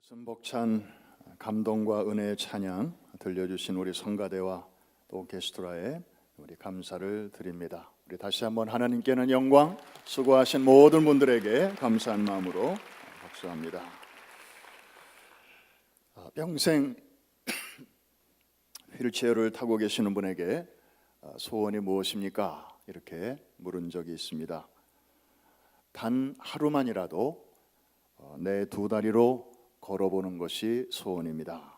가슴 벅찬 감동과 은혜의 찬양 들려주신 우리 성가대와 또 게스트라에 우리 감사를 드립니다. 우리 다시 한번 하나님께는 영광, 수고하신 모든 분들에게 감사한 마음으로 박수합니다. 평생 휠체어를 타고 계시는 분에게 소원이 무엇입니까? 이렇게 물은 적이 있습니다. 단 하루만이라도 내 두 다리로 걸어보는 것이 소원입니다.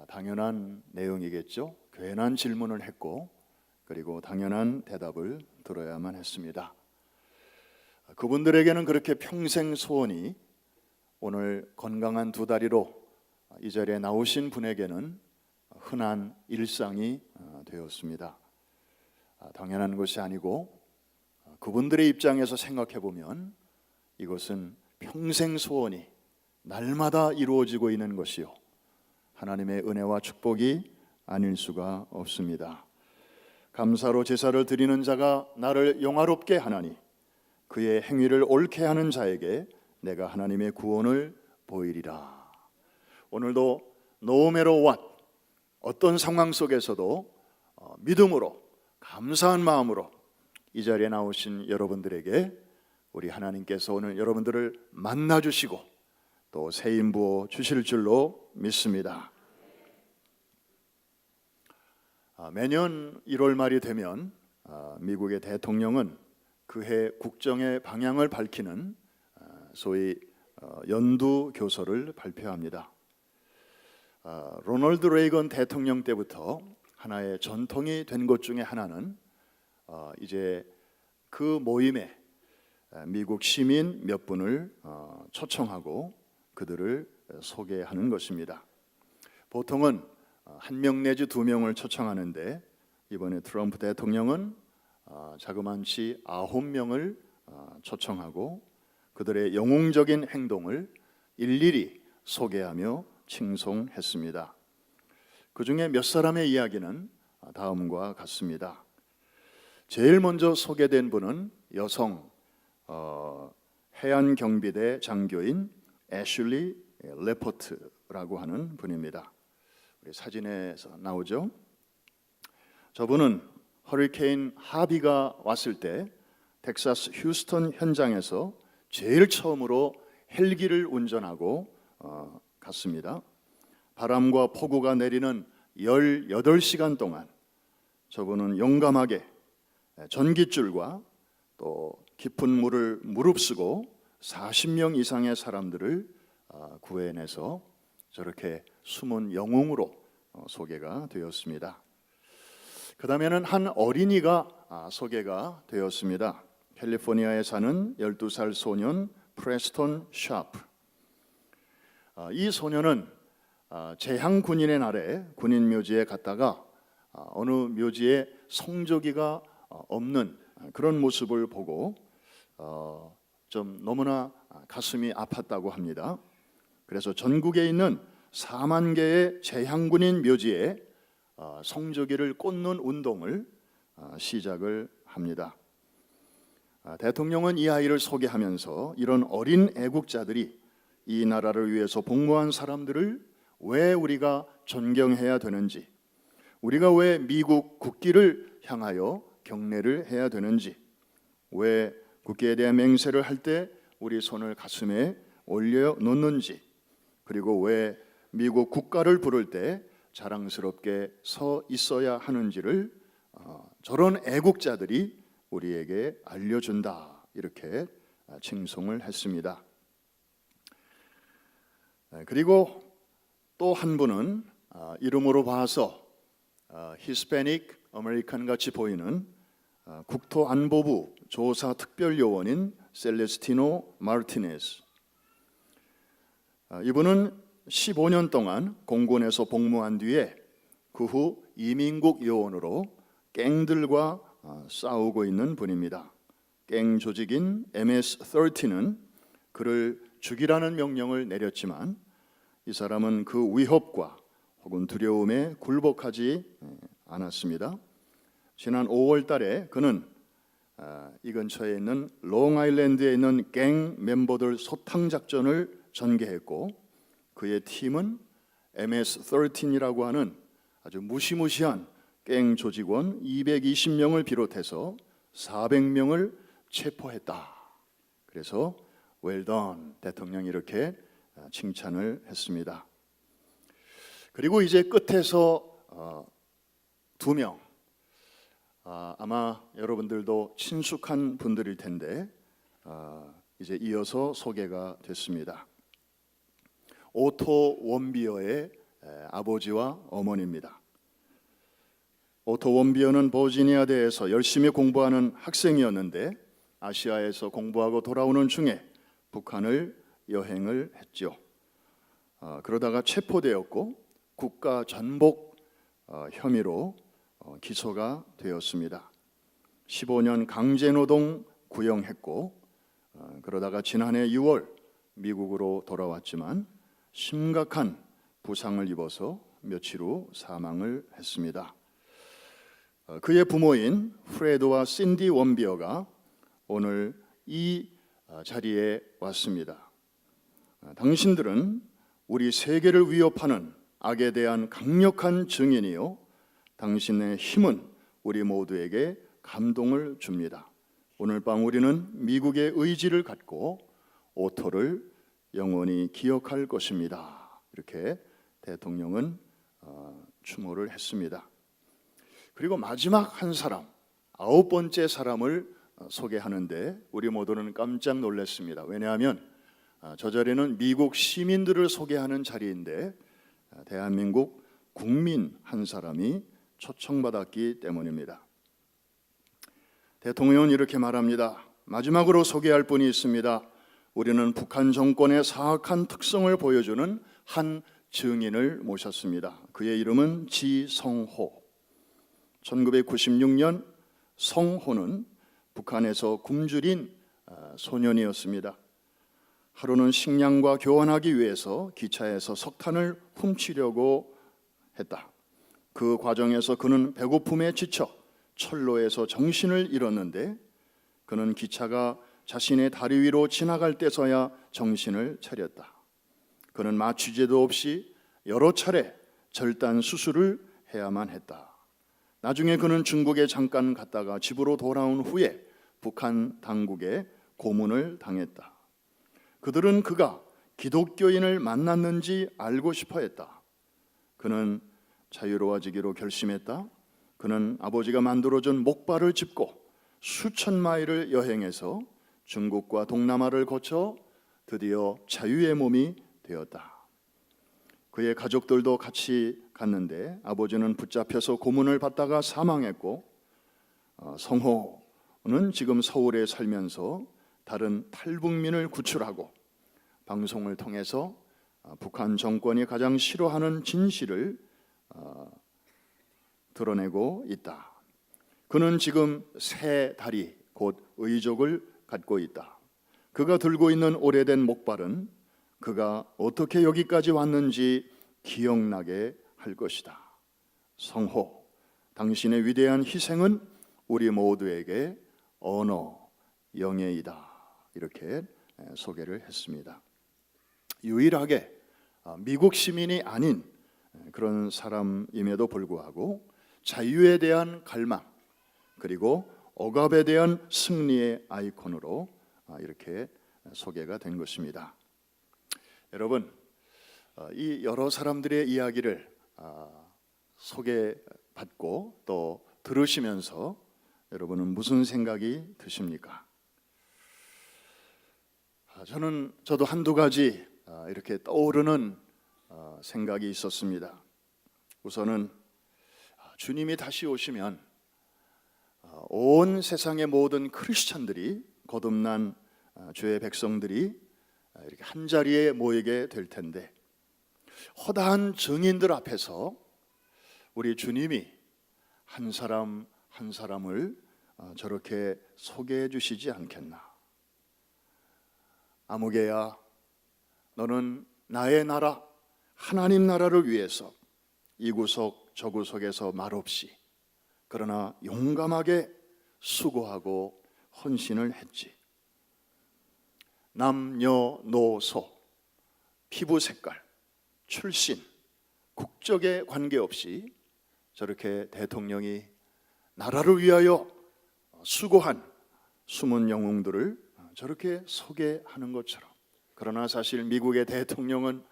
당연한 내용이겠죠. 괜한 질문을 했고 그리고 당연한 대답을 들어야만 했습니다. 그분들에게는 그렇게 평생 소원이 오늘 건강한 두 다리로 이 자리에 나오신 분에게는 흔한 일상이 되었습니다. 당연한 것이 아니고 그분들의 입장에서 생각해 보면 이것은 평생 소원이 날마다 이루어지고 있는 것이요 하나님의 은혜와 축복이 아닐 수가 없습니다. 감사로 제사를 드리는 자가 나를 영화롭게 하나니 그의 행위를 옳게 하는 자에게 내가 하나님의 구원을 보이리라. 오늘도 no matter what, 어떤 상황 속에서도 믿음으로 감사한 마음으로 이 자리에 나오신 여러분들에게 우리 하나님께서 오늘 여러분들을 만나주시고 또 새 힘 부어 주실 줄로 믿습니다. 매년 1월 말이 되면 미국의 대통령은 그해 국정의 방향을 밝히는 소위 연두 교서를 발표합니다. 로널드 레이건 대통령 때부터 하나의 전통이 된 것 중에 하나는 이제 그 모임에 미국 시민 몇 분을 초청하고 그들을 소개하는 것입니다. 보통은 한 명 내지 두 명을 초청하는데 이번에 트럼프 대통령은 자그만치 9명을 초청하고 그들의 영웅적인 행동을 일일이 소개하며 칭송했습니다. 그 중에 몇 사람의 이야기는 다음과 같습니다. 제일 먼저 소개된 분은 여성 해안경비대 장교인 애슐리 레포트라고 하는 분입니다. 우리 사진에서 나오죠. 저분은 허리케인 하비가 왔을 때 텍사스 휴스턴 현장에서 제일 처음으로 헬기를 운전하고 갔습니다. 바람과 폭우가 내리는 18시간 동안 저분은 용감하게 전깃줄과 또 깊은 물을 무릅쓰고 40명 이상의 사람들을 구해내서 저렇게 숨은 영웅으로 소개가 되었습니다. 그 다음에는 한 어린이가 소개가 되었습니다. 캘리포니아에 사는 12살 소년 프레스톤 샤프. 이 소년은 제향군인의 날에 군인 묘지에 갔다가 어느 묘지에 성조기가 없는 그런 모습을 보고 좀 너무나 가슴이 아팠다고 합니다. 그래서 전국에 있는 4만 개의 제향군인 묘지에 성조기를 꽂는 운동을 시작을 합니다. 대통령은 이 아이를 소개하면서 이런 어린 애국자들이 이 나라를 위해서 복무한 사람들을 왜 우리가 존경해야 되는지, 우리가 왜 미국 국기를 향하여 경례를 해야 되는지, 왜 국기에 대한 맹세를 할 때 우리 손을 가슴에 올려놓는지, 그리고 왜 미국 국가를 부를 때 자랑스럽게 서 있어야 하는지를 저런 애국자들이 우리에게 알려준다, 이렇게 칭송을 했습니다. 그리고 또 한 분은 이름으로 봐서 히스패닉 아메리칸 같이 보이는 국토안보부 조사특별요원인 셀레스티노 마르티네스. 이분은 15년 동안 공군에서 복무한 뒤에 그 후 이민국 요원으로 갱들과 싸우고 있는 분입니다. 갱 조직인 MS-13는 그를 죽이라는 명령을 내렸지만 이 사람은 그 위협과 혹은 두려움에 굴복하지 않았습니다. 지난 5월 달에 그는 이 근처에 있는 롱아일랜드에 있는 갱 멤버들 소탕 작전을 전개했고 그의 팀은 MS-13이라고 하는 아주 무시무시한 갱 조직원 220명을 비롯해서 400명을 체포했다. 그래서 well done 대통령이 이렇게 칭찬을 했습니다. 그리고 이제 끝에서 두 명, 아마 여러분들도 친숙한 분들일 텐데 이제 이어서 소개가 됐습니다. 오토 원비어의 아버지와 어머니입니다. 오토 원비어는 버지니아대에서 열심히 공부하는 학생이었는데 아시아에서 공부하고 돌아오는 중에 북한을 여행을 했죠. 그러다가 체포되었고 국가 전복 혐의로 기소가 되었습니다. 15년 강제노동 구형했고 그러다가 지난해 6월 미국으로 돌아왔지만 심각한 부상을 입어서 며칠 후 사망을 했습니다. 그의 부모인 프레드와 신디 원비어가 오늘 이 자리에 왔습니다. 당신들은 우리 세계를 위협하는 악에 대한 강력한 증인이요, 당신의 힘은 우리 모두에게 감동을 줍니다. 오늘 밤 우리는 미국의 의지를 갖고 오토를 영원히 기억할 것입니다. 이렇게 대통령은 추모를 했습니다. 그리고 마지막 한 사람, 9번째 사람을 소개하는데 우리 모두는 깜짝 놀랐습니다. 왜냐하면 저 자리는 미국 시민들을 소개하는 자리인데 대한민국 국민 한 사람이 초청받았기 때문입니다. 대통령은 이렇게 말합니다. 마지막으로 소개할 분이 있습니다. 우리는 북한 정권의 사악한 특성을 보여주는 한 증인을 모셨습니다. 그의 이름은 지성호. 1996년 성호는 북한에서 굶주린 소년이었습니다. 하루는 식량과 교환하기 위해서 기차에서 석탄을 훔치려고 했다. 그 과정에서 그는 배고픔에 지쳐 철로에서 정신을 잃었는데 그는 기차가 자신의 다리 위로 지나갈 때서야 정신을 차렸다. 그는 마취제도 없이 여러 차례 절단 수술을 해야만 했다. 나중에 그는 중국에 잠깐 갔다가 집으로 돌아온 후에 북한 당국에 고문을 당했다. 그들은 그가 기독교인을 만났는지 알고 싶어 했다. 그는 자유로워지기로 결심했다. 그는 아버지가 만들어준 목발을 짚고 수천 마일을 여행해서 중국과 동남아를 거쳐 드디어 자유의 몸이 되었다. 그의 가족들도 같이 갔는데 아버지는 붙잡혀서 고문을 받다가 사망했고 성호는 지금 서울에 살면서 다른 탈북민을 구출하고 방송을 통해서 북한 정권이 가장 싫어하는 진실을 드러내고 있다. 그는 지금 새 다리, 곧 의족을 갖고 있다. 그가 들고 있는 오래된 목발은 그가 어떻게 여기까지 왔는지 기억나게 할 것이다. 성호, 당신의 위대한 희생은 우리 모두에게 언어, 영예이다. 이렇게 소개를 했습니다. 유일하게 미국 시민이 아닌 그런 사람임에도 불구하고 자유에 대한 갈망 그리고 억압에 대한 승리의 아이콘으로 이렇게 소개가 된 것입니다. 여러분, 이 여러 사람들의 이야기를 소개받고 또 들으시면서 여러분은 무슨 생각이 드십니까? 저도 한두 가지 이렇게 떠오르는 생각이 있었습니다. 우선은 주님이 다시 오시면 온 세상의 모든 크리스찬들이 거듭난 주의 백성들이 이렇게 한 자리에 모이게 될 텐데 허다한 증인들 앞에서 우리 주님이 한 사람 한 사람을 저렇게 소개해 주시지 않겠나. 아무개야, 너는 나의 나라, 하나님 나라를 위해서 이 구석 저 구석에서 말없이 그러나 용감하게 수고하고 헌신을 했지. 남녀노소 피부 색깔, 출신, 국적에 관계없이 저렇게 대통령이 나라를 위하여 수고한 숨은 영웅들을 저렇게 소개하는 것처럼, 그러나 사실 미국의 대통령은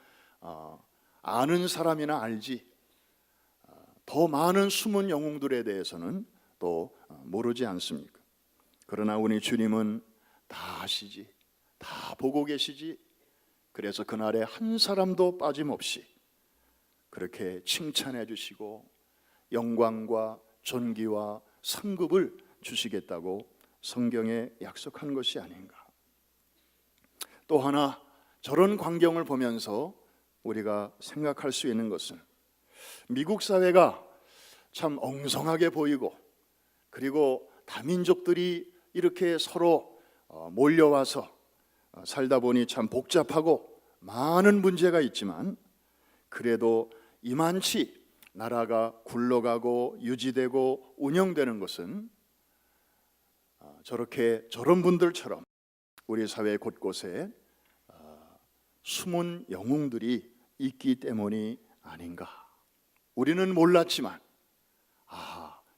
아는 사람이나 알지 더 많은 숨은 영웅들에 대해서는 또 모르지 않습니까? 그러나 우리 주님은 다 아시지, 다 보고 계시지. 그래서 그날에 한 사람도 빠짐없이 그렇게 칭찬해 주시고 영광과 존귀와 상급을 주시겠다고 성경에 약속한 것이 아닌가. 또 하나, 저런 광경을 보면서 우리가 생각할 수 있는 것은 미국 사회가 참 엉성하게 보이고, 그리고 다민족들이 이렇게 서로 몰려와서 살다 보니 참 복잡하고 많은 문제가 있지만, 그래도 이만치 나라가 굴러가고 유지되고 운영되는 것은 저런 분들처럼 우리 사회 곳곳에 숨은 영웅들이 있기 때문이 아닌가. 우리는 몰랐지만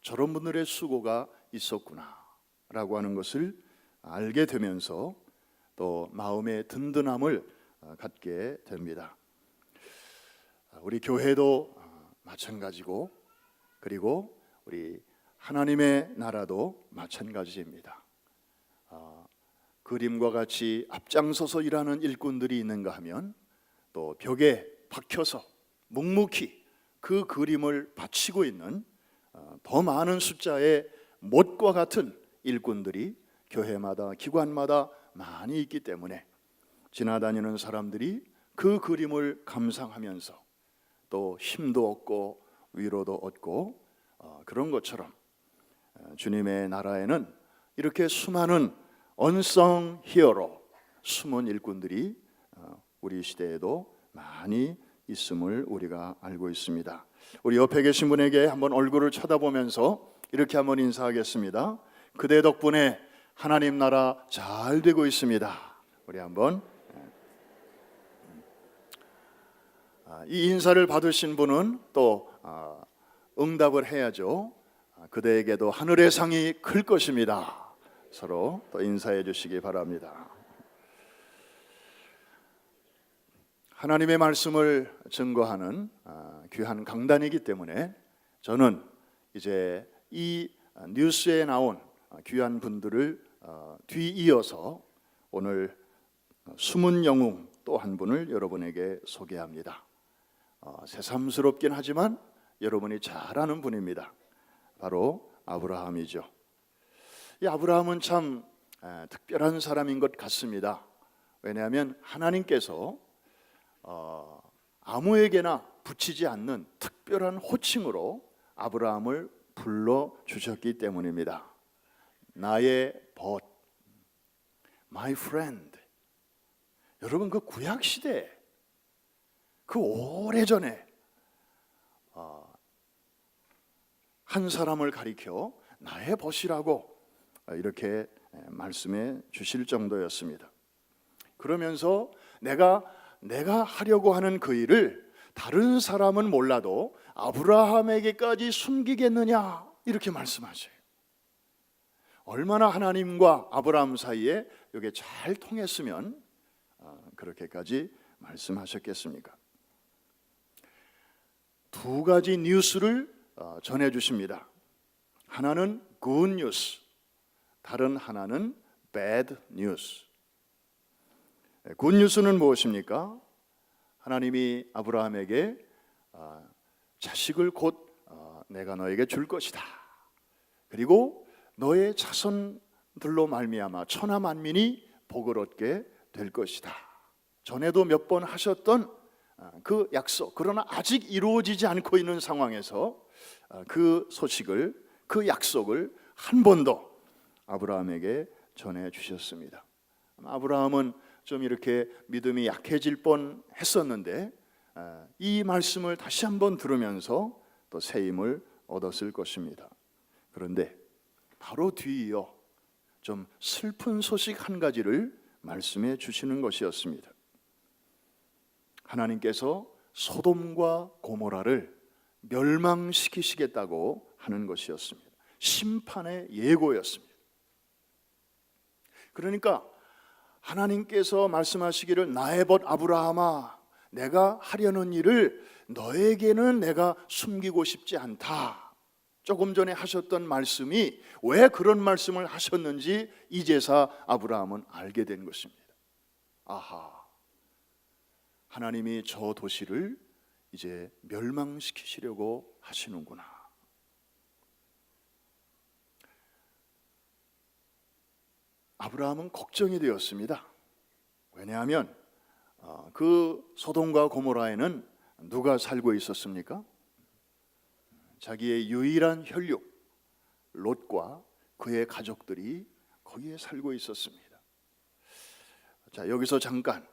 저런 분들의 수고가 있었구나 라고 하는 것을 알게 되면서 또 마음의 든든함을 갖게 됩니다. 우리 교회도 마찬가지고, 그리고 우리 하나님의 나라도 마찬가지입니다. 그림과 같이 앞장서서 일하는 일꾼들이 있는가 하면, 또 벽에 박혀서 묵묵히 그 그림을 바치고 있는 더 많은 숫자의 못과 같은 일꾼들이 교회마다 기관마다 많이 있기 때문에 지나다니는 사람들이 그 그림을 감상하면서 또 힘도 얻고 위로도 얻고, 그런 것처럼 주님의 나라에는 이렇게 수많은 언성 히어로, 숨은 일꾼들이 우리 시대에도 많이 있음을 우리가 알고 있습니다. 우리 옆에 계신 분에게 한번 얼굴을 쳐다보면서 이렇게 한번 인사하겠습니다. 그대 덕분에 하나님 나라 잘 되고 있습니다. 우리 한번 이 인사를 받으신 분은 또 응답을 해야죠. 그대에게도 하늘의 상이 클 것입니다. 서로 또 인사해 주시기 바랍니다. 하나님의 말씀을 증거하는 귀한 강단이기 때문에 저는 이제 이 뉴스에 나온 귀한 분들을 뒤이어서 오늘 숨은 영웅 또 한 분을 여러분에게 소개합니다. 새삼스럽긴 하지만 여러분이 잘 아는 분입니다. 바로 아브라함이죠. 이 아브라함은 참 특별한 사람인 것 같습니다. 왜냐하면 하나님께서 아무에게나 붙이지 않는 특별한 호칭으로 아브라함을 불러주셨기 때문입니다. 나의 벗, my friend. 여러분, 그 구약시대, 그 오래전에 한 사람을 가리켜 나의 벗이라고 이렇게 말씀해 주실 정도였습니다. 그러면서 내가 하려고 하는 그 일을 다른 사람은 몰라도 아브라함에게까지 숨기겠느냐, 이렇게 말씀하셔요. 얼마나 하나님과 아브라함 사이에 이게 잘 통했으면 그렇게까지 말씀하셨겠습니까? 두 가지 뉴스를 전해 주십니다. 하나는 good news, 다른 하나는 bad news. good news는 무엇입니까? 하나님이 아브라함에게 자식을 곧 내가 너에게 줄 것이다. 그리고 너의 자손들로 말미암아 천하 만민이 복을 얻게 될 것이다. 전에도 몇 번 하셨던 그 약속, 그러나 아직 이루어지지 않고 있는 상황에서 그 소식을, 그 약속을 한 번 더 아브라함에게 전해 주셨습니다. 아브라함은 좀 이렇게 믿음이 약해질 뻔 했었는데 이 말씀을 다시 한번 들으면서 또 새 힘을 얻었을 것입니다. 그런데 바로 뒤이어 좀 슬픈 소식 한 가지를 말씀해 주시는 것이었습니다. 하나님께서 소돔과 고모라를 멸망시키시겠다고 하는 것이었습니다. 심판의 예고였습니다. 그러니까 하나님께서 말씀하시기를 나의 벗 아브라함아, 내가 하려는 일을 너에게는 내가 숨기고 싶지 않다. 조금 전에 하셨던 말씀이 왜 그런 말씀을 하셨는지 이제서 아브라함은 알게 된 것입니다. 아하, 하나님이 저 도시를 이제 멸망시키시려고 하시는구나. 아브라함은 걱정이 되었습니다. 왜냐하면 그 소돔과 고모라에는 누가 살고 있었습니까? 자기의 유일한 혈육 롯과 그의 가족들이 거기에 살고 있었습니다. 자, 여기서 잠깐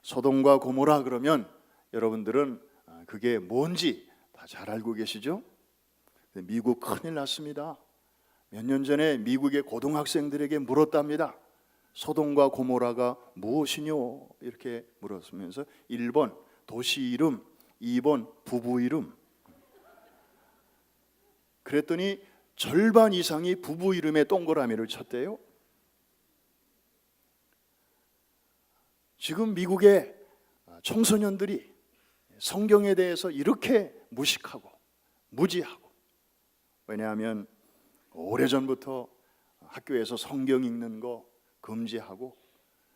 소돔과 고모라 그러면 여러분들은 그게 뭔지 다 잘 알고 계시죠? 미국 큰일 났습니다. 몇 년 전에 미국의 고등학생들에게 물었답니다. 소돔과 고모라가 무엇이뇨? 이렇게 물었으면서 1번 도시 이름, 2번 부부 이름. 그랬더니 절반 이상이 부부 이름에 동그라미를 쳤대요. 지금 미국의 청소년들이 성경에 대해서 이렇게 무식하고 무지하고, 왜냐하면 오래전부터 학교에서 성경 읽는 거 금지하고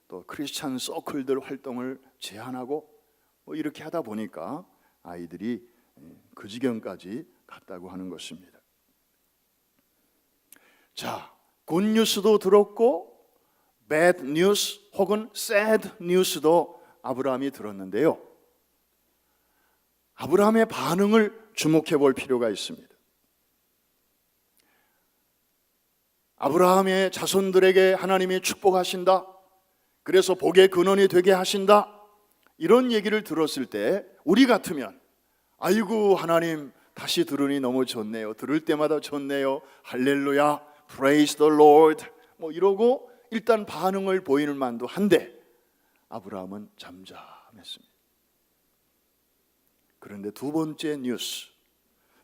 또 크리스찬 서클들 활동을 제한하고 뭐 이렇게 하다 보니까 아이들이 그 지경까지 갔다고 하는 것입니다. 자, 굿 뉴스도 들었고 bad 뉴스 혹은 sad 뉴스도 아브라함이 들었는데요. 아브라함의 반응을 주목해 볼 필요가 있습니다. 아브라함의 자손들에게 하나님이 축복하신다, 그래서 복의 근원이 되게 하신다, 이런 얘기를 들었을 때 우리 같으면 아이고 하나님 다시 들으니 너무 좋네요, 들을 때마다 좋네요, 할렐루야, praise the Lord 뭐 이러고 일단 반응을 보이는 만도 한데 아브라함은 잠잠했습니다. 그런데 두 번째 뉴스,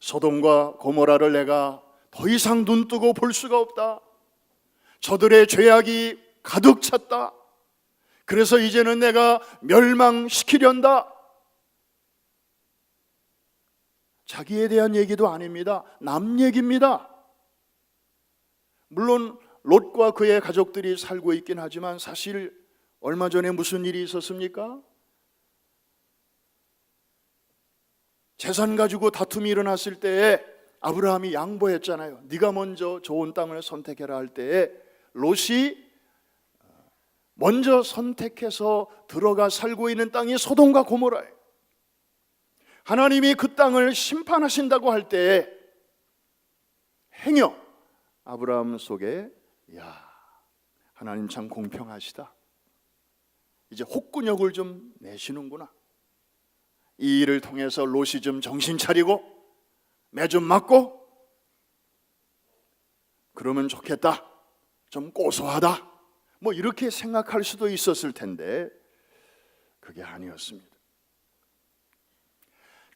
소돔과 고모라를 내가 더 이상 눈 뜨고 볼 수가 없다, 저들의 죄악이 가득 찼다, 그래서 이제는 내가 멸망시키련다. 자기에 대한 얘기도 아닙니다. 남 얘기입니다. 물론 롯과 그의 가족들이 살고 있긴 하지만 사실 얼마 전에 무슨 일이 있었습니까? 재산 가지고 다툼이 일어났을 때에 아브라함이 양보했잖아요. 네가 먼저 좋은 땅을 선택해라 할 때에 롯이 먼저 선택해서 들어가 살고 있는 땅이 소돔과 고모라예요. 하나님이 그 땅을 심판하신다고 할 때에 행여 아브라함 속에 야, 하나님 참 공평하시다, 이제 혹군역을 좀 내시는구나, 이 일을 통해서 롯이 좀 정신 차리고 매 좀 맞고 그러면 좋겠다, 좀 고소하다, 뭐 이렇게 생각할 수도 있었을 텐데 그게 아니었습니다.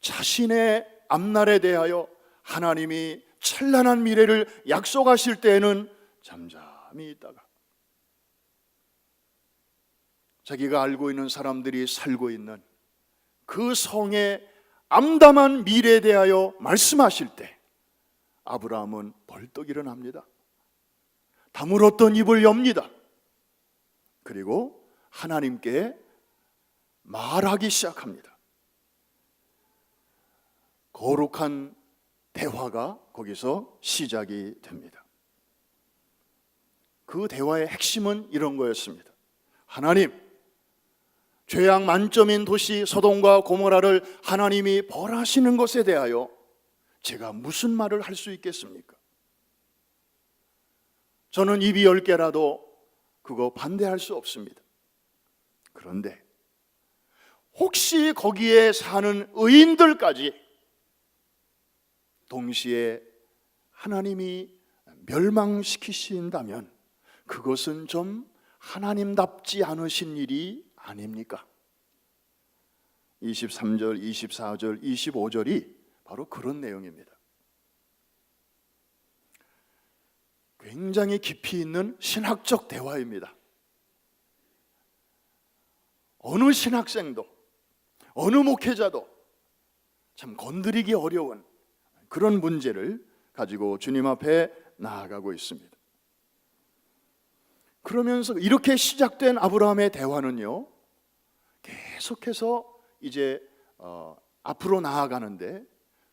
자신의 앞날에 대하여 하나님이 찬란한 미래를 약속하실 때에는 잠잠히 있다가 자기가 알고 있는 사람들이 살고 있는 그 성의 암담한 미래에 대하여 말씀하실 때 아브라함은 벌떡 일어납니다. 다물었던 입을 엽니다. 그리고 하나님께 말하기 시작합니다. 거룩한 대화가 거기서 시작이 됩니다. 그 대화의 핵심은 이런 거였습니다. 하나님, 죄악 만점인 도시 소돔과 고모라를 하나님이 벌하시는 것에 대하여 제가 무슨 말을 할 수 있겠습니까? 저는 입이 10개라도 그거 반대할 수 없습니다. 그런데 혹시 거기에 사는 의인들까지 동시에 하나님이 멸망시키신다면 그것은 좀 하나님답지 않으신 일이 아닙니까? 23절, 24절, 25절이 바로 그런 내용입니다. 굉장히 깊이 있는 신학적 대화입니다. 어느 신학생도, 어느 목회자도 참 건드리기 어려운 그런 문제를 가지고 주님 앞에 나아가고 있습니다. 그러면서 이렇게 시작된 아브라함의 대화는요, 계속해서 이제 앞으로 나아가는데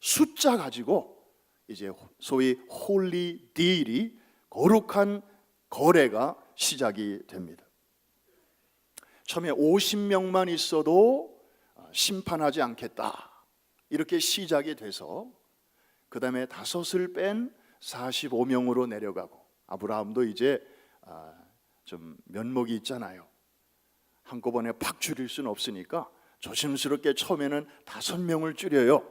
숫자 가지고 이제 소위 홀리 딜이, 거룩한 거래가 시작이 됩니다. 처음에 50명만 있어도 심판하지 않겠다, 이렇게 시작이 돼서 그 다음에 5을 뺀 45명으로 내려가고, 아브라함도 이제 좀 면목이 있잖아요. 한꺼번에 팍 줄일 수는 없으니까 조심스럽게 처음에는 5명을 줄여요.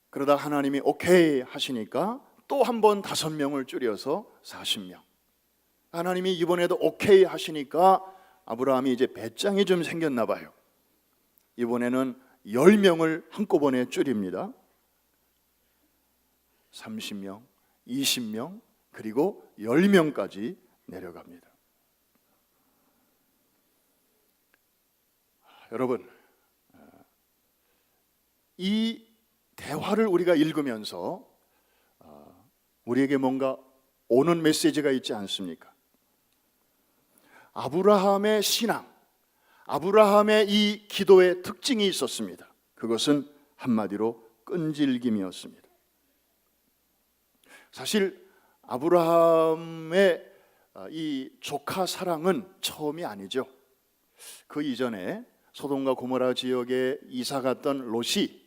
그러다 하나님이 오케이 하시니까 또 한 번 5명을 줄여서 40명. 하나님이 이번에도 오케이 하시니까 아브라함이 이제 배짱이 좀 생겼나 봐요. 이번에는 10명을 한꺼번에 줄입니다. 30명, 20명, 그리고 10명까지 내려갑니다. 여러분, 이 대화를 우리가 읽으면서 우리에게 뭔가 오는 메시지가 있지 않습니까? 아브라함의 신앙, 아브라함의 이 기도의 특징이 있었습니다. 그것은 한마디로 끈질김이었습니다. 사실 아브라함의 이 조카 사랑은 처음이 아니죠. 그 이전에 소돔과 고모라 지역에 이사 갔던 롯이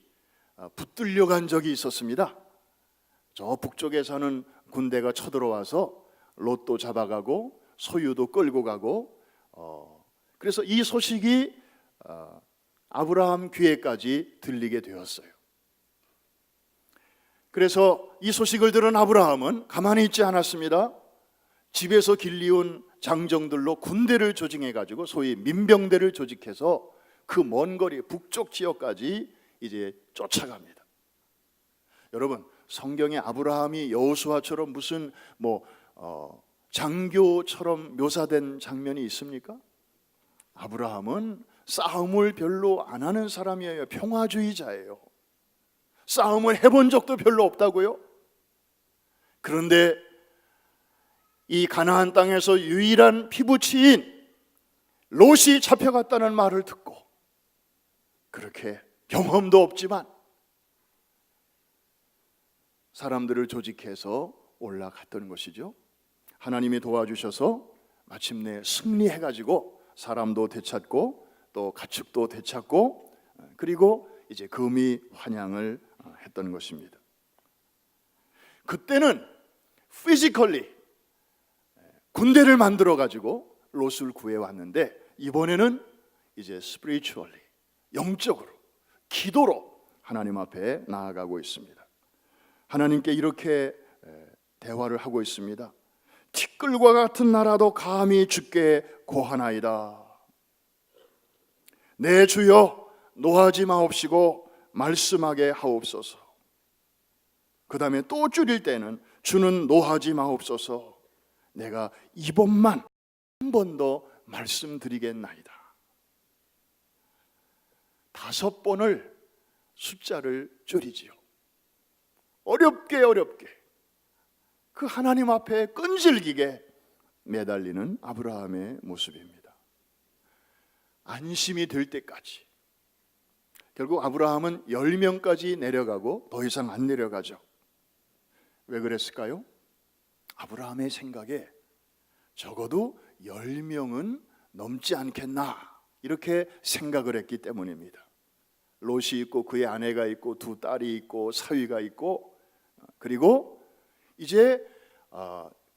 붙들려 간 적이 있었습니다. 저 북쪽에 사는 군대가 쳐들어와서 롯도 잡아가고 소유도 끌고 가고, 그래서 이 소식이 아브라함 귀에까지 들리게 되었어요. 그래서 이 소식을 들은 아브라함은 가만히 있지 않았습니다. 집에서 길리운 장정들로 군대를 조직해가지고 소위 민병대를 조직해서 그 먼 거리 북쪽 지역까지 이제 쫓아갑니다. 여러분, 성경에 아브라함이 여호수아처럼 무슨 장교처럼 묘사된 장면이 있습니까? 아브라함은 싸움을 별로 안 하는 사람이에요. 평화주의자예요. 싸움을 해본 적도 별로 없다고요? 그런데 이 가나안 땅에서 유일한 피부치인 롯이 잡혀갔다는 말을 듣고, 그렇게 경험도 없지만 사람들을 조직해서 올라갔던 것이죠. 하나님이 도와주셔서 마침내 승리해가지고 사람도 되찾고 또 가축도 되찾고, 그리고 이제 금이 환양을 했던 것입니다. 그때는 피지컬리 군대를 만들어 가지고 롯을 구해왔는데, 이번에는 이제 스피리추얼리, 영적으로, 기도로 하나님 앞에 나아가고 있습니다. 하나님께 이렇게 대화를 하고 있습니다. 티끌과 같은 나라도 감히 주께 고하나이다. 내 주여, 노하지 마옵시고 말씀하게 하옵소서. 그 다음에 또 줄일 때는 주는 노하지 마옵소서. 내가 이번만 한 번 더 말씀드리겠나이다. 5번을 숫자를 줄이지요. 어렵게 그 하나님 앞에 끈질기게 매달리는 아브라함의 모습입니다. 안심이 될 때까지. 결국 아브라함은 10명까지 내려가고 더 이상 안 내려가죠. 왜 그랬을까요? 아브라함의 생각에 적어도 10명은 넘지 않겠나, 이렇게 생각을 했기 때문입니다. 롯이 있고 그의 아내가 있고 두 딸이 있고 사위가 있고, 그리고 이제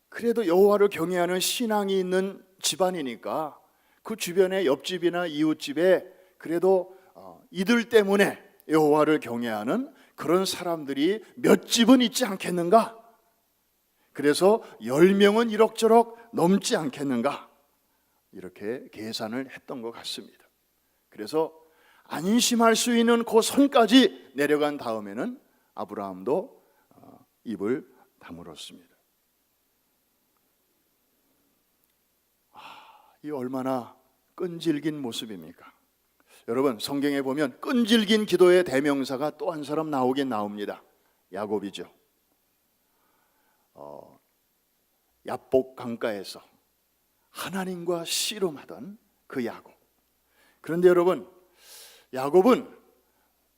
그래도 여호와를 경외하는 신앙이 있는 집안이니까 그 주변의 옆집이나 이웃집에 그래도 이들 때문에 여호와를 경외하는 그런 사람들이 몇 집은 있지 않겠는가? 그래서 10명은 이럭저럭 넘지 않겠는가? 이렇게 계산을 했던 것 같습니다. 그래서 안심할 수 있는 그 선까지 내려간 다음에는 아브라함도 입을 다물었습니다. 이 얼마나 끈질긴 모습입니까? 여러분, 성경에 보면 끈질긴 기도의 대명사가 또 한 사람 나오긴 나옵니다. 야곱이죠. 야복 강가에서 하나님과 씨름하던 그 야곱. 그런데 여러분, 야곱은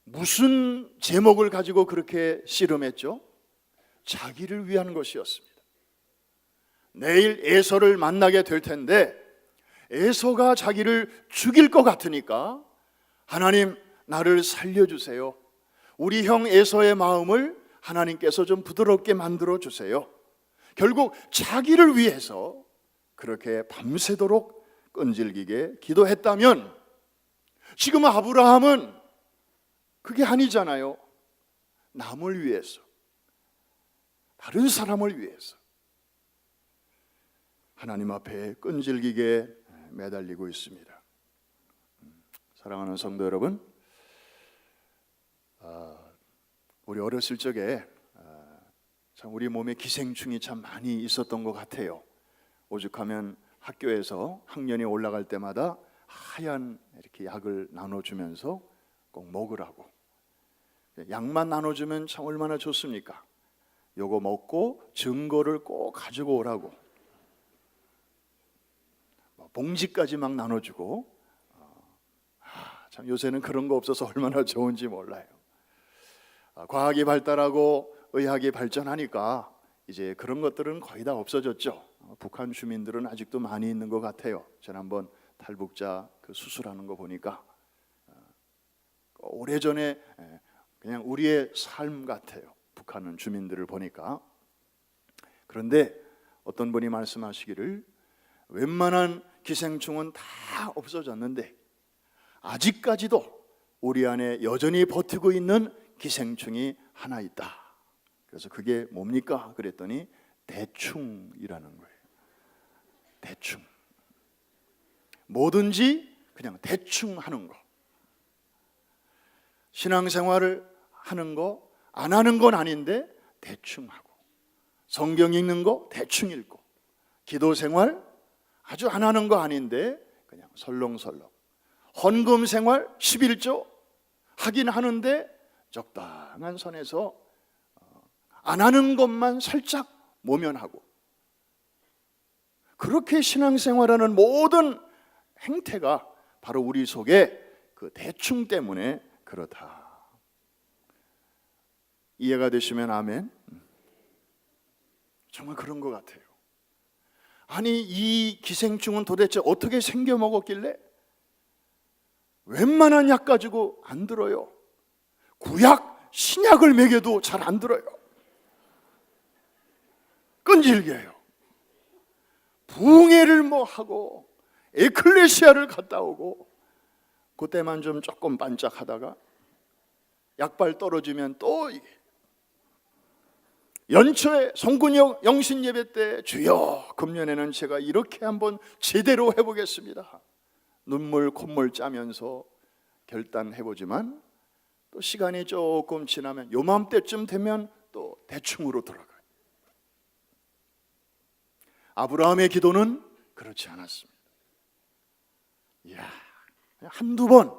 무슨 제목을 가지고 그렇게 씨름했죠? 자기를 위한 것이었습니다. 내일 에서를 만나게 될 텐데 에서가 자기를 죽일 것 같으니까 하나님, 나를 살려주세요. 우리 형 에서의 마음을 하나님께서 좀 부드럽게 만들어 주세요. 결국 자기를 위해서 그렇게 밤새도록 끈질기게 기도했다면 지금 아브라함은 그게 아니잖아요. 남을 위해서, 다른 사람을 위해서 하나님 앞에 끈질기게 매달리고 있습니다. 사랑하는 성도 여러분, 우리 어렸을 적에 참 우리 몸에 기생충이 참 많이 있었던 것 같아요. 오죽하면 학교에서 학년이 올라갈 때마다 하얀 이렇게 약을 나눠주면서 꼭 먹으라고. 약만 나눠주면 참 얼마나 좋습니까? 요거 먹고 증거를 꼭 가지고 오라고. 봉지까지 막 나눠주고. 참 요새는 그런 거 없어서 얼마나 좋은지 몰라요. 과학이 발달하고 의학이 발전하니까 이제 그런 것들은 거의 다 없어졌죠. 북한 주민들은 아직도 많이 있는 것 같아요. 지난번 탈북자 그 수술하는 거 보니까 오래전에 그냥 우리의 삶 같아요. 북한 주민들을 보니까. 그런데 어떤 분이 말씀하시기를 웬만한 기생충은 다 없어졌는데 아직까지도 우리 안에 여전히 버티고 있는 기생충이 하나 있다. 그래서 그게 뭡니까? 그랬더니 대충이라는 거예요. 대충. 뭐든지 그냥 대충 하는 거. 신앙생활을 하는 거, 안 하는 건 아닌데 대충 하고, 성경 읽는 거 대충 읽고, 기도생활 아주 안 하는 거 아닌데 그냥 설렁설렁, 헌금생활 11조 하긴 하는데 적당한 선에서 안 하는 것만 살짝 모면하고, 그렇게 신앙생활하는 모든 행태가 바로 우리 속에 그 대충 때문에 그렇다. 이해가 되시면 아멘. 정말 그런 것 같아요. 아니, 이 기생충은 도대체 어떻게 생겨 먹었길래 웬만한 약 가지고 안 들어요. 구약, 신약을 먹여도 잘 안 들어요. 끈질겨요. 부흥회를 뭐 하고 에클레시아를 갔다 오고 그때만 좀 조금 반짝하다가 약발 떨어지면 또 연초에 송근역 영신 예배 때 주여 금년에는 제가 이렇게 한번 제대로 해보겠습니다. 눈물 콧물 짜면서 결단해보지만 또 시간이 조금 지나면 요맘때쯤 되면 또 대충으로 돌아가요. 아브라함의 기도는 그렇지 않았습니다. 이야, 한두 번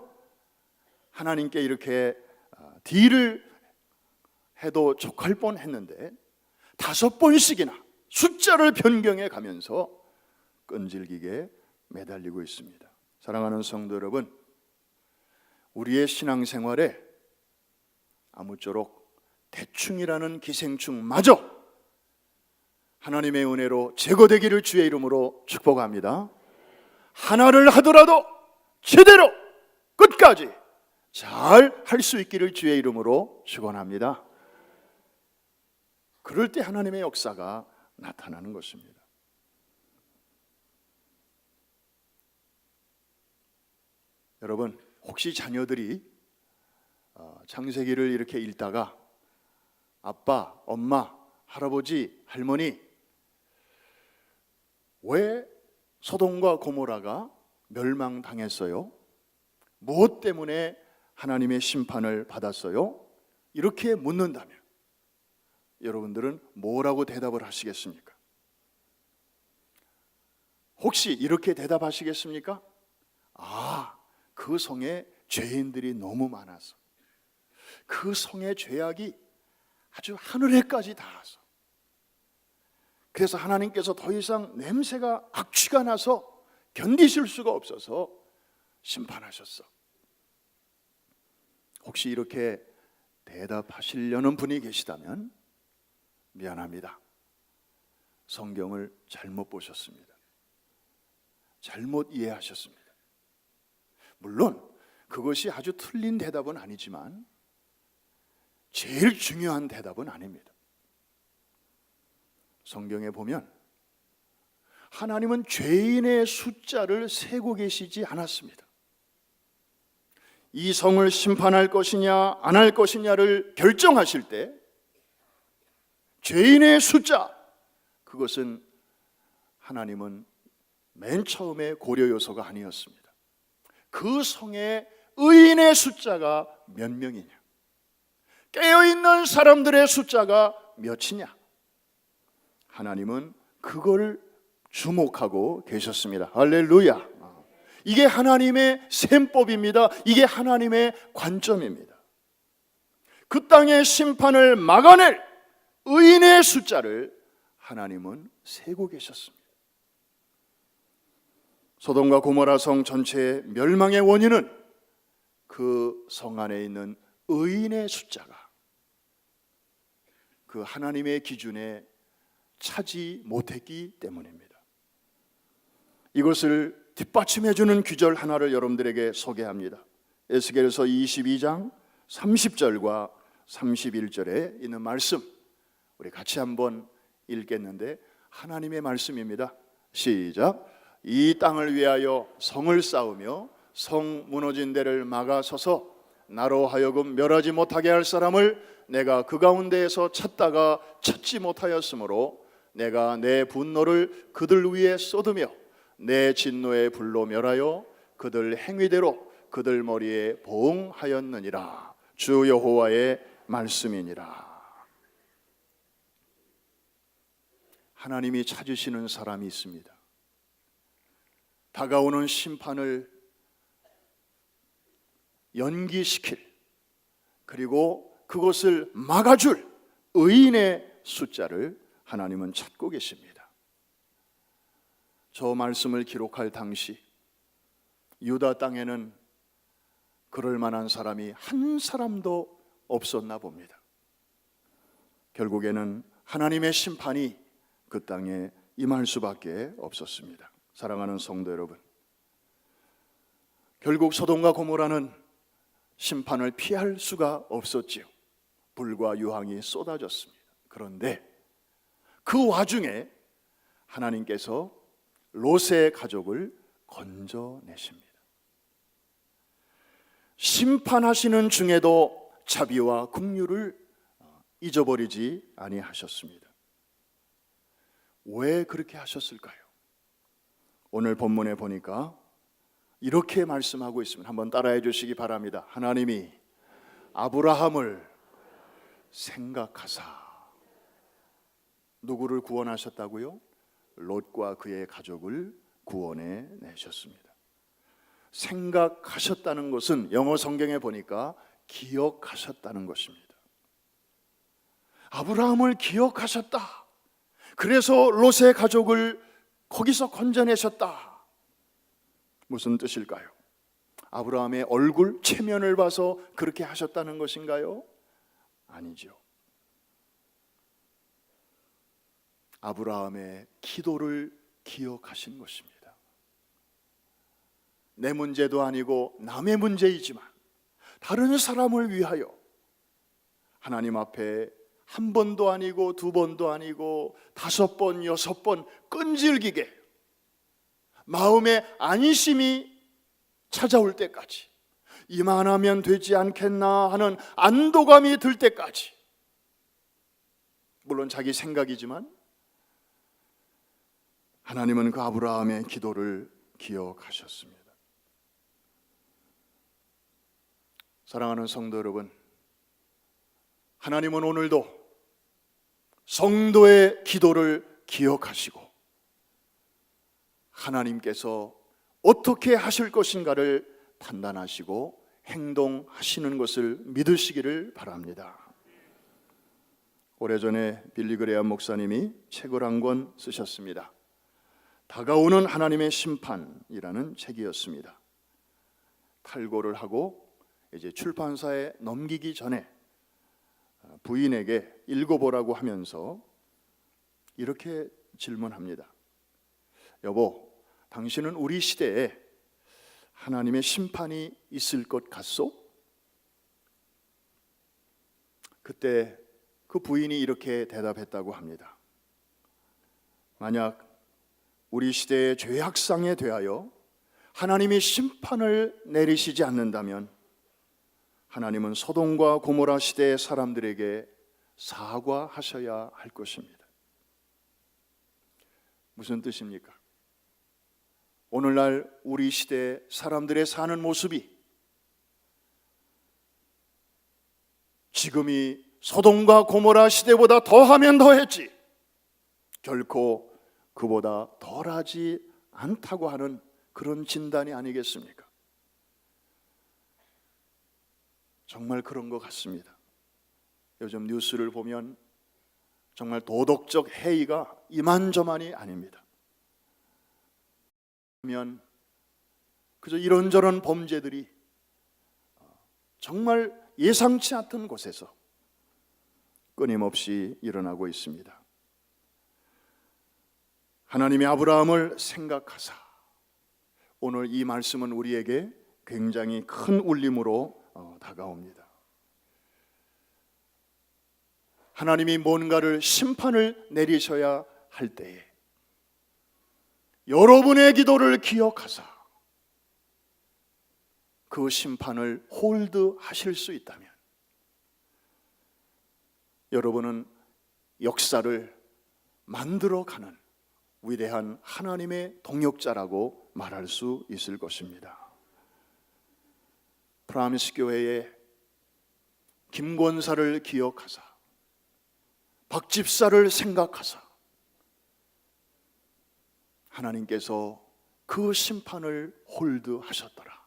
하나님께 이렇게 딜을 해도 족할 뻔했는데 5번씩이나 숫자를 변경해 가면서 끈질기게 매달리고 있습니다. 사랑하는 성도 여러분, 우리의 신앙생활에 아무쪼록 대충이라는 기생충마저 하나님의 은혜로 제거되기를 주의 이름으로 축복합니다. 하나를 하더라도 제대로 끝까지 잘 할 수 있기를 주의 이름으로 축원합니다. 그럴 때 하나님의 역사가 나타나는 것입니다. 여러분, 혹시 자녀들이 창세기를 이렇게 읽다가 아빠, 엄마, 할아버지, 할머니, 왜 소돔과 고모라가 멸망당했어요? 무엇 때문에 하나님의 심판을 받았어요? 이렇게 묻는다면 여러분들은 뭐라고 대답을 하시겠습니까? 혹시 이렇게 대답하시겠습니까? 그 성에 죄인들이 너무 많아서, 그 성의 죄악이 아주 하늘에까지 닿아서, 그래서 하나님께서 더 이상 냄새가 악취가 나서 견디실 수가 없어서 심판하셨어. 혹시 이렇게 대답하시려는 분이 계시다면 미안합니다. 성경을 잘못 보셨습니다. 잘못 이해하셨습니다. 물론 그것이 아주 틀린 대답은 아니지만 제일 중요한 대답은 아닙니다. 성경에 보면 하나님은 죄인의 숫자를 세고 계시지 않았습니다. 이 성을 심판할 것이냐 안 할 것이냐를 결정하실 때 죄인의 숫자, 그것은 하나님은 맨 처음에 고려 요소가 아니었습니다. 그 성의 의인의 숫자가 몇 명이냐, 깨어있는 사람들의 숫자가 몇이냐, 하나님은 그걸 주목하고 계셨습니다. 할렐루야. 이게 하나님의 셈법입니다. 이게 하나님의 관점입니다. 그 땅의 심판을 막아낼 의인의 숫자를 하나님은 세고 계셨습니다. 소돔과 고모라 성 전체의 멸망의 원인은 그 성 안에 있는 의인의 숫자가 그 하나님의 기준에 차지 못했기 때문입니다. 이것을 뒷받침해주는 규절 하나를 여러분들에게 소개합니다. 에스겔서 22장 30절과 31절에 있는 말씀, 우리 같이 한번 읽겠는데 하나님의 말씀입니다. 시작. 이 땅을 위하여 성을 쌓으며 성 무너진 데를 막아서서 나로 하여금 멸하지 못하게 할 사람을 내가 그 가운데에서 찾다가 찾지 못하였으므로 내가 내 분노를 그들 위에 쏟으며 내 진노의 불로 멸하여 그들 행위대로 그들 머리에 보응하였느니라. 주 여호와의 말씀이니라. 하나님이 찾으시는 사람이 있습니다. 다가오는 심판을 연기시킬, 그리고 그것을 막아줄 의인의 숫자를 하나님은 찾고 계십니다. 저 말씀을 기록할 당시 유다 땅에는 그럴 만한 사람이 한 사람도 없었나 봅니다. 결국에는 하나님의 심판이 그 땅에 임할 수밖에 없었습니다. 사랑하는 성도 여러분, 결국 소돔과 고모라는 심판을 피할 수가 없었지요. 불과 유황이 쏟아졌습니다. 그런데 그 와중에 하나님께서 롯의 가족을 건져내십니다. 심판하시는 중에도 자비와 긍휼을 잊어버리지 아니하셨습니다. 왜 그렇게 하셨을까요? 오늘 본문에 보니까 이렇게 말씀하고 있습니다. 한번 따라해 주시기 바랍니다. 하나님이 아브라함을 생각하사 누구를 구원하셨다고요? 롯과 그의 가족을 구원해 내셨습니다. 생각하셨다는 것은 영어 성경에 보니까 기억하셨다는 것입니다. 아브라함을 기억하셨다. 그래서 롯의 가족을 거기서 건져내셨다. 무슨 뜻일까요? 아브라함의 얼굴 체면을 봐서 그렇게 하셨다는 것인가요? 아니죠. 아브라함의 기도를 기억하신 것입니다. 내 문제도 아니고 남의 문제이지만 다른 사람을 위하여 하나님 앞에 한 번도 아니고 두 번도 아니고 5번, 6번 끈질기게 마음에 안심이 찾아올 때까지, 이만하면 되지 않겠나 하는 안도감이 들 때까지, 물론 자기 생각이지만 하나님은 그 아브라함의 기도를 기억하셨습니다. 사랑하는 성도 여러분, 하나님은 오늘도 성도의 기도를 기억하시고 하나님께서 어떻게 하실 것인가를 판단하시고 행동하시는 것을 믿으시기를 바랍니다. 오래전에 빌리 그레엄 목사님이 책을 한 권 쓰셨습니다. 다가오는 하나님의 심판이라는 책이었습니다. 탈고를 하고 이제 출판사에 넘기기 전에 부인에게 읽어보라고 하면서 이렇게 질문합니다. 여보, 당신은 우리 시대에 하나님의 심판이 있을 것 같소? 그때 그 부인이 이렇게 대답했다고 합니다. 만약 우리 시대의 죄악상에 대하여 하나님이 심판을 내리시지 않는다면 하나님은 소돔과 고모라 시대의 사람들에게 사과하셔야 할 것입니다. 무슨 뜻입니까? 오늘날 우리 시대 사람들의 사는 모습이 지금이 소돔과 고모라 시대보다 더하면 더했지 결코 그보다 덜하지 않다고 하는 그런 진단이 아니겠습니까? 정말 그런 것 같습니다. 요즘 뉴스를 보면 정말 도덕적 해이가 이만저만이 아닙니다. 그러면 그저 이런저런 범죄들이 정말 예상치 않던 곳에서 끊임없이 일어나고 있습니다. 하나님이 아브라함을 생각하사 오늘 이 말씀은 우리에게 굉장히 큰 울림으로 다가옵니다. 하나님이 뭔가를 심판을 내리셔야 할 때에 여러분의 기도를 기억하사 그 심판을 홀드하실 수 있다면 여러분은 역사를 만들어가는 위대한 하나님의 동역자라고 말할 수 있을 것입니다. 프라미스 교회의 김권사를 기억하사 박집사를 생각하사 하나님께서 그 심판을 홀드하셨더라.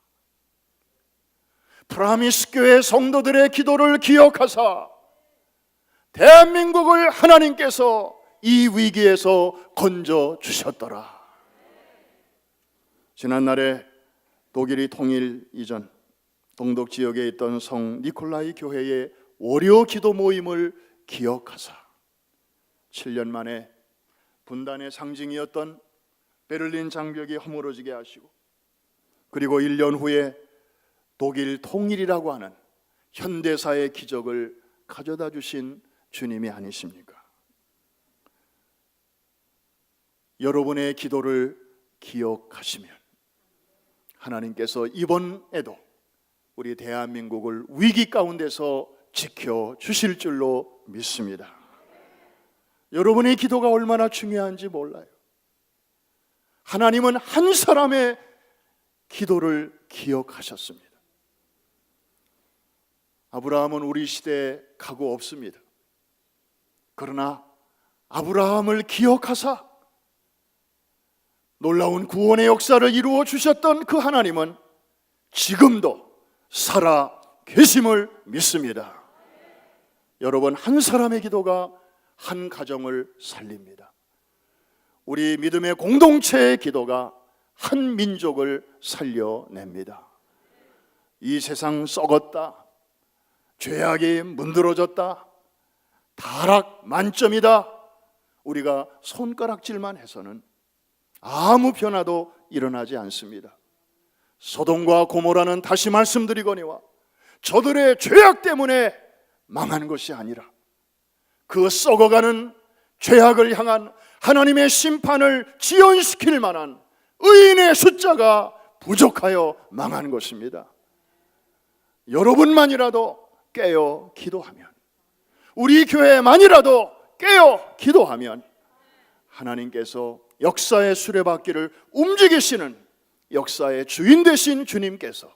프라미스 교회 성도들의 기도를 기억하사 대한민국을 하나님께서 이 위기에서 건져 주셨더라. 지난날에 독일이 통일 이전 동독 지역에 있던 성 니콜라이 교회의 월요 기도 모임을 기억하사 7년 만에 분단의 상징이었던 베를린 장벽이 허물어지게 하시고 그리고 1년 후에 독일 통일이라고 하는 현대사의 기적을 가져다 주신 주님이 아니십니까? 여러분의 기도를 기억하시면 하나님께서 이번에도 우리 대한민국을 위기 가운데서 지켜주실 줄로 믿습니다. 여러분의 기도가 얼마나 중요한지 몰라요. 하나님은 한 사람의 기도를 기억하셨습니다. 아브라함은 우리 시대에 가고 없습니다. 그러나 아브라함을 기억하사 놀라운 구원의 역사를 이루어 주셨던 그 하나님은 지금도 살아 계심을 믿습니다. 여러분, 한 사람의 기도가 한 가정을 살립니다. 우리 믿음의 공동체의 기도가 한 민족을 살려냅니다. 이 세상 썩었다, 죄악이 문드러졌다, 타락 만점이다, 우리가 손가락질만 해서는 아무 변화도 일어나지 않습니다. 소돔과 고모라는 다시 말씀드리거니와 저들의 죄악 때문에 망한 것이 아니라 그 썩어가는 죄악을 향한 하나님의 심판을 지연시킬 만한 의인의 숫자가 부족하여 망한 것입니다. 여러분만이라도 깨어 기도하면, 우리 교회만이라도 깨어 기도하면 하나님께서 역사의 수레바퀴를 움직이시는 역사의 주인 되신 주님께서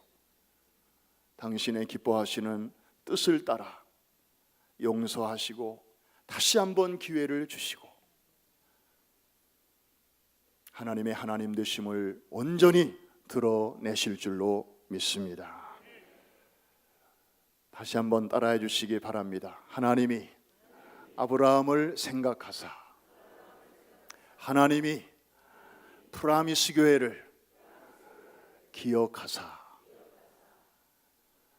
당신의 기뻐하시는 뜻을 따라 용서하시고 다시 한번 기회를 주시고 하나님의 하나님 되심을 온전히 드러내실 줄로 믿습니다. 다시 한번 따라해 주시기 바랍니다. 하나님이 아브라함을 생각하사 하나님이 프라미스 교회를 기억하사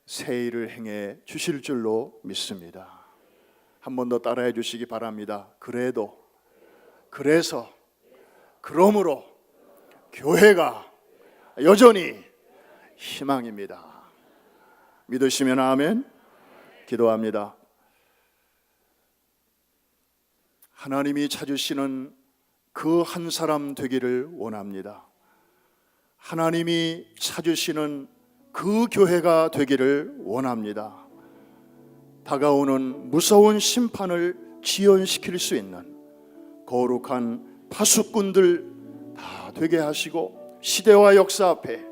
새 일을 행해 주실 줄로 믿습니다. 한 번 더 따라해 주시기 바랍니다. 그래서 그러므로 교회가 여전히 희망입니다. 믿으시면 아멘. 기도합니다. 하나님이 찾으시는 그 한 사람 되기를 원합니다. 하나님이 찾으시는 그 교회가 되기를 원합니다. 다가오는 무서운 심판을 지연시킬 수 있는 거룩한 파수꾼들 다 되게 하시고 시대와 역사 앞에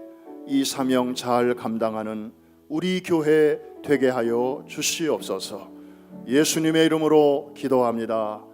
이 사명 잘 감당하는 우리 교회 되게 하여 주시옵소서. 예수님의 이름으로 기도합니다.